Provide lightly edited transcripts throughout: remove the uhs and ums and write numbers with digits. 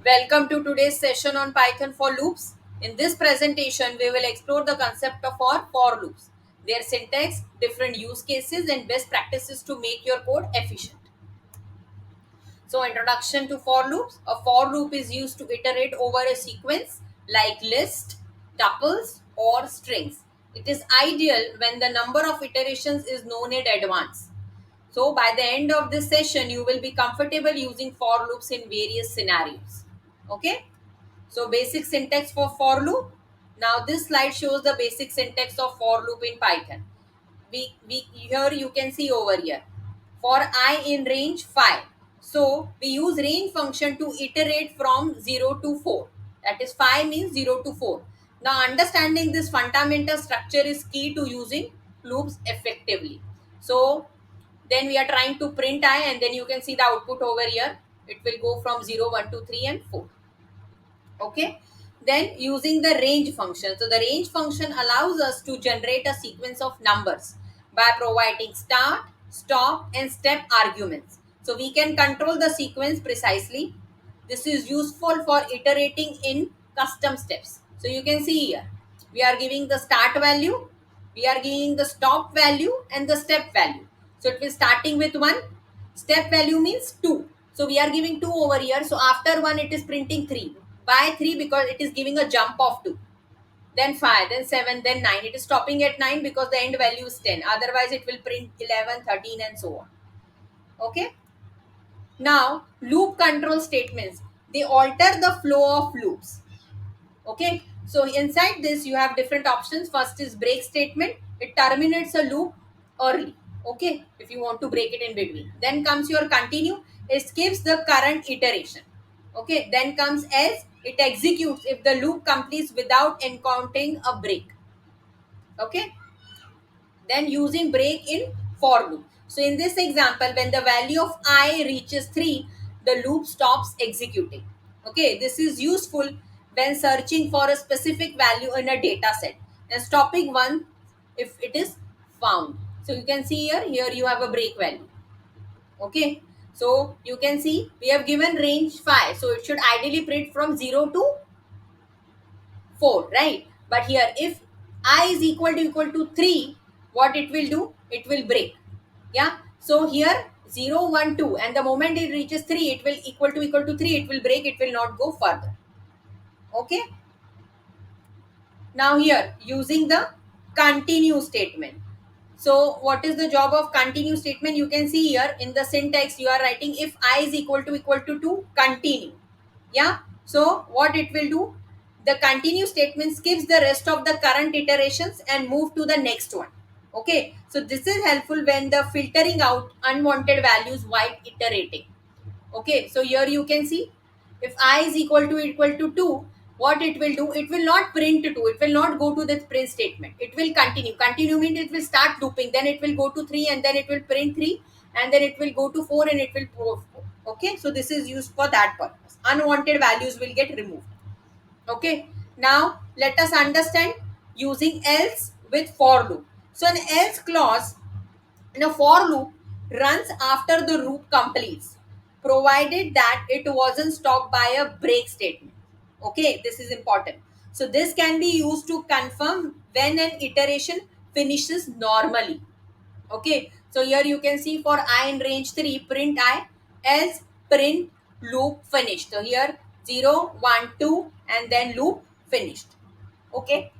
Welcome to today's session on Python for loops. In this presentation, we will explore the concept of for loops, their syntax, different use cases, and best practices to make your code efficient. So, introduction to for loops. A for loop is used to iterate over a sequence like list, tuples, or strings. It is ideal when the number of iterations is known in advance. So, by the end of this session, you will be comfortable using for loops in various scenarios. Okay. So basic syntax for loop. Now this slide shows the basic syntax of for loop in Python. We here you can see over here. For I in range 5. So we use range function to iterate from 0 to 4. That is 5 means 0 to 4. Now understanding this fundamental structure is key to using loops effectively. So then we are trying to print I and then you can see the output over here. It will go from 0, 1, 2, 3 and 4. Okay, then using the range function. So the range function allows us to generate a sequence of numbers by providing start, stop and step arguments. So we can control the sequence precisely. This is useful for iterating in custom steps. So you can see here we are giving the start value, we are giving the stop value and the step value. So it will starting with 1, step value means 2. So we are giving 2 over here. So after 1 it is printing 3. Why 3? Because it is giving a jump of 2. Then 5, then 7, then 9. It is stopping at 9 because the end value is 10. Otherwise it will print 11, 13 and so on. Okay. Now loop control statements. They alter the flow of loops. Okay, so inside this you have different options. First is break statement. It terminates a loop early. Okay, if you want to break it in between. Then comes your continue. It skips the current iteration. Okay, then comes else. It executes if the loop completes without encountering a break. Okay, then using break in for loop. So in this example, when the value of I reaches 3, the loop stops executing. Okay, this is useful when searching for a specific value in a data set and stopping one if it is found. So you can see here you have a break value. Okay, so you can see we have given range 5. So it should ideally print from 0 to 4, right? But here if I is equal to 3, what it will do, it will break. Yeah, so here 0 1 2, and the moment it reaches 3 it will equal to 3, it will break, it will not go further. Okay, now here using the continue statement. So what is the job of continue statement? You can see here in the syntax you are writing if I is equal to 2, continue. Yeah, so what it will do, the continue statement skips the rest of the current iterations and move to the next one. Okay, so this is helpful when the filtering out unwanted values while iterating. Okay, so here you can see if I is equal to 2, what it will do, it will not print 2, it will not go to the print statement, it will continue means it will start looping, then it will go to 3 and then it will print 3 and then it will go to 4 and it will prove 4. Okay, so this is used for that purpose. Unwanted values will get removed. Okay, now let us understand using else with for loop. So an else clause in a for loop runs after the loop completes, provided that it wasn't stopped by a break statement. Okay, this is important. So this can be used to confirm when an iteration finishes normally. Okay, so here you can see for I in range 3, print I, else print loop finished. So here 0 1 2 and then loop finished. Okay,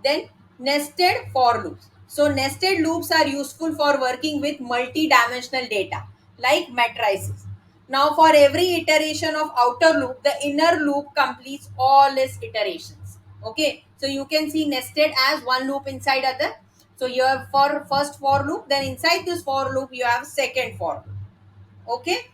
then nested for loops. So nested loops are useful for working with multi-dimensional data like matrices. Now for every iteration of outer loop, the inner loop completes all its iterations. Okay, so you can see nested as one loop inside other. So you have for first for loop, then inside this for loop you have second for loop. Okay,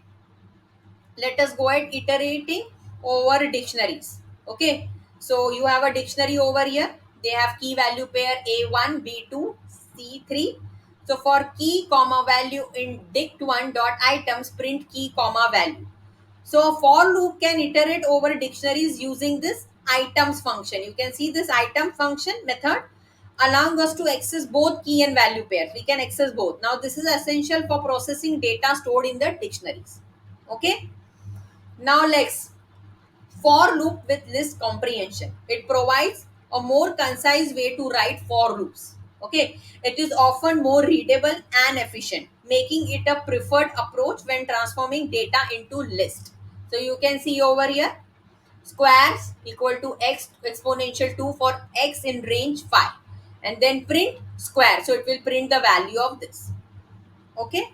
let us go ahead iterating over dictionaries. Okay, so you have a dictionary over here. They have key value pair a1 b2 c3. So for key comma value in dict1 dot items, print key comma value. So for loop can iterate over dictionaries using this items function. You can see this item function method allowing us to access both key and value pairs. We can access both. Now this is essential for processing data stored in the dictionaries. Okay, now For loop with list comprehension. It provides a more concise way to write for loops. Okay, it is often more readable and efficient, making it a preferred approach when transforming data into list. So you can see over here, squares equal to x exponential 2 for x in range 5, and then print square, so it will print the value of this. Okay,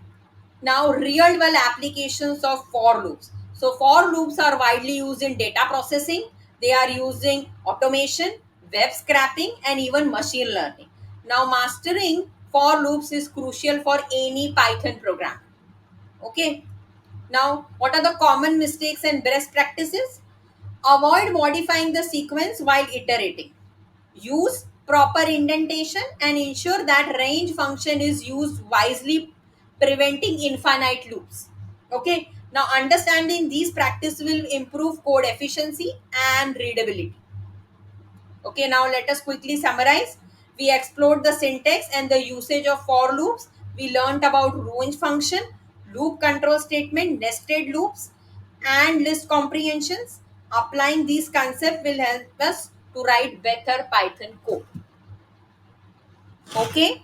now real world applications of for loops. So for loops are widely used in data processing. They are using automation, web scraping, and even machine learning. Now mastering for loops is crucial for any Python program. Okay, now what are the common mistakes and best practices? Avoid modifying the sequence while iterating. Use proper indentation and ensure that range function is used wisely, preventing infinite loops. Okay, now understanding these practices will improve code efficiency and readability. Okay, now let us quickly summarize. We explored the syntax and the usage of for loops. We learned about range function, loop control statement, nested loops, and list comprehensions. Applying these concepts will help us to write better Python code. Okay.